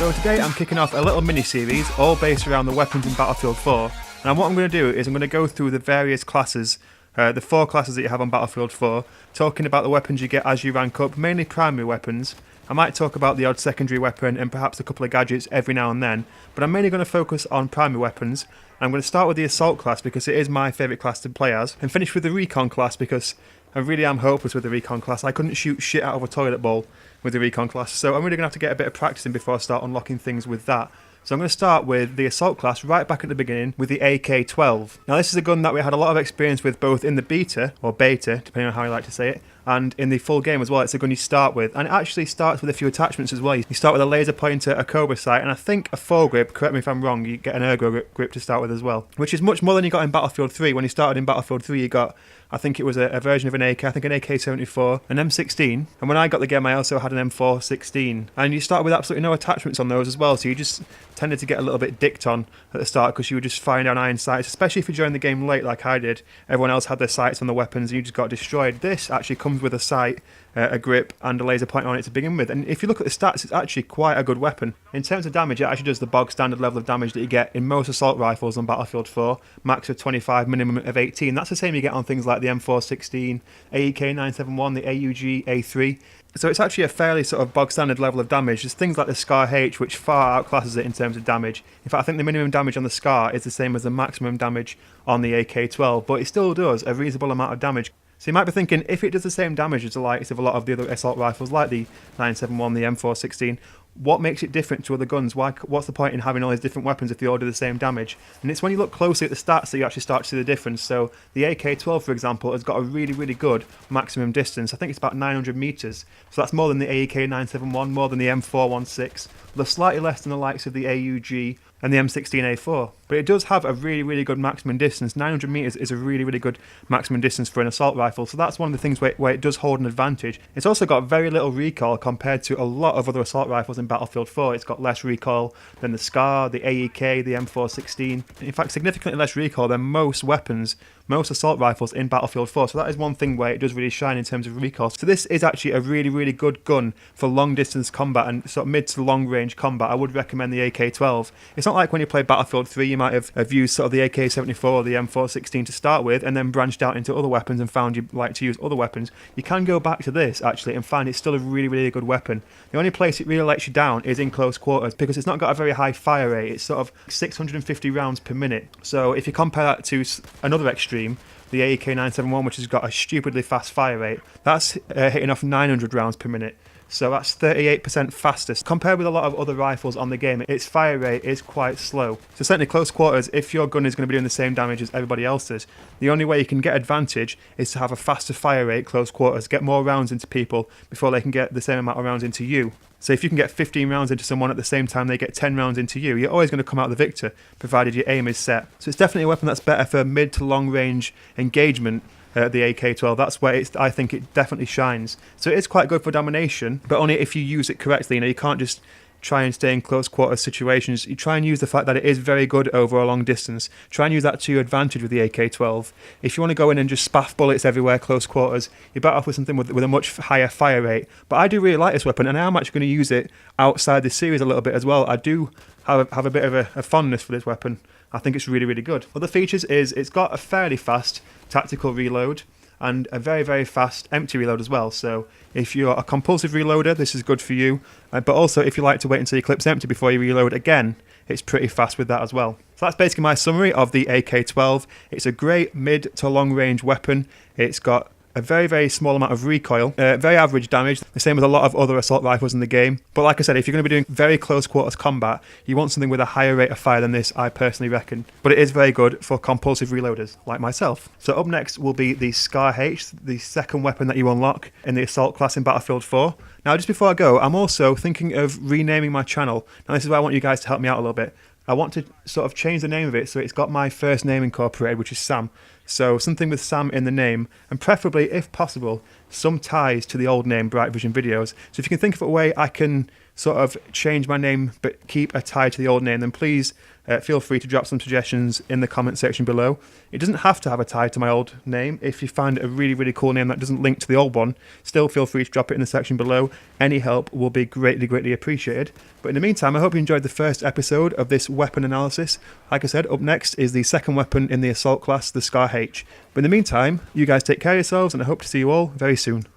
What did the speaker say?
So today I'm kicking off a little mini-series, all based around the weapons in Battlefield 4. And what I'm going to do is I'm going to go through the various classes, the 4 classes that you have on Battlefield 4, talking about the weapons you get as you rank up, mainly primary weapons. I might talk about the odd secondary weapon and perhaps a couple of gadgets every now and then, but I'm mainly going to focus on primary weapons. I'm going to start with the Assault class because it is my favourite class to play as, and finish with the Recon class because I really am hopeless with the Recon class. I couldn't shoot shit out of a toilet bowl with the Recon class, so I'm really going to have to get a bit of practice in before I start unlocking things with that. So I'm going to start with the Assault class right back at the beginning with the AK-12. Now this is a gun that we had a lot of experience with both in the beta, or beta, depending on how you like to say it, and in the full game as well. It's a gun you start with, and it actually starts with a few attachments as well. You start with a laser pointer, a Cobra sight, and I think a foregrip, correct me if I'm wrong, you get an ergo grip to start with as well, which is much more than you got in Battlefield 3. When you started in Battlefield 3 you got, I think it was a version of an AK, I think an AK-74, an M16, and when I got the game I also had an M416, and you start with absolutely no attachments on those as well, so you just tended to get a little bit dicked on at the start because you were just firing down iron sights, especially if you joined the game late like I did. Everyone else had their sights on the weapons and you just got destroyed. This actually comes with a sight, a grip and a laser pointer on it to begin with, and if you look at the stats it's actually quite a good weapon. In terms of damage it actually does the bog standard level of damage that you get in most assault rifles on Battlefield 4, max of 25, minimum of 18. That's the same you get on things like the M416, AK-971, the AUG A3. So it's actually a fairly sort of bog standard level of damage. There's things like the Scar H which far outclasses it in terms of damage. In fact I think the minimum damage on the Scar is the same as the maximum damage on the AK-12, but it still does a reasonable amount of damage. So you might be thinking, if it does the same damage as the likes of a lot of the other assault rifles like the 971, the M416, what makes it different to other guns? What's the point in having all these different weapons if they all do the same damage? And it's when you look closely at the stats that you actually start to see the difference. So the AK-12, for example, has got a really, really good maximum distance. I think it's about 900 meters. So that's more than the AK-971, more than the M416, although slightly less than the likes of the AUG and the M16A4. But it does have a really, really good maximum distance. 900 meters is a really, really good maximum distance for an assault rifle, so that's one of the things where it does hold an advantage. It's also got very little recoil compared to a lot of other assault rifles in Battlefield 4. It's got less recoil than the Scar, the AEK, the M416. In fact, significantly less recoil than most weapons, most assault rifles in Battlefield 4. So that is one thing where it does really shine in terms of recoil. So this is actually a really, really good gun for long distance combat and sort of mid to long range combat. I would recommend the AK-12. It's not like when you play Battlefield 3 you might have used sort of the AK-74 or the M416 to start with and then branched out into other weapons and found you like to use other weapons. You can go back to this actually and find it's still a really, really good weapon. The only place it really lets you down is in close quarters because it's not got a very high fire rate. It's sort of 650 rounds per minute. So if you compare that to another extreme, the AK-971, which has got a stupidly fast fire rate, that's hitting off 900 rounds per minute. So that's 38% faster. Compared with a lot of other rifles on the game, its fire rate is quite slow. So certainly close quarters, if your gun is going to be doing the same damage as everybody else's, the only way you can get advantage is to have a faster fire rate close quarters, get more rounds into people before they can get the same amount of rounds into you. So if you can get 15 rounds into someone at the same time they get 10 rounds into you, you're always going to come out the victor, provided your aim is set. So it's definitely a weapon that's better for mid to long range engagement. The AK-12, that's where I think it definitely shines. So it is quite good for domination, but only if you use it correctly. You can't just try and stay in close quarters situations. You try and use the fact that it is very good over a long distance. Try and use that to your advantage with the AK-12. If you want to go in and just spaff bullets everywhere close quarters, you're better off with something with a much higher fire rate. But I do really like this weapon, and I am actually going to use it outside this series a little bit as well. I do have a bit of a fondness for this weapon. I think it's really, really good. Other features is it's got a fairly fast tactical reload and a very, very fast empty reload as well. So if you're a compulsive reloader, this is good for you. But also if you like to wait until your clip's empty before you reload again, it's pretty fast with that as well. So that's basically my summary of the AK-12. It's a great mid to long range weapon. It's got a very, very small amount of recoil, very average damage, the same as a lot of other assault rifles in the game. But like I said, if you're going to be doing very close quarters combat, you want something with a higher rate of fire than this, I personally reckon. But it is very good for compulsive reloaders, like myself. So up next will be the Scar H, the second weapon that you unlock in the assault class in Battlefield 4. Now, just before I go, I'm also thinking of renaming my channel. Now, this is where I want you guys to help me out a little bit. I want to sort of change the name of it so it's got my first name incorporated, which is Sam. So something with Sam in the name, and preferably, if possible, some ties to the old name Bright Vision Videos. So if you can think of a way I can sort of change my name but keep a tie to the old name, then please feel free to drop some suggestions in the comment section below. It doesn't have to have a tie to my old name. If you find a really, really cool name that doesn't link to the old one, still feel free to drop it in the section below. Any help will be greatly, greatly appreciated. But in the meantime, I hope you enjoyed the first episode of this weapon analysis. Like I said, up next is the second weapon in the assault class, the Scar H. But in the meantime, you guys take care of yourselves, and I hope to see you all very soon.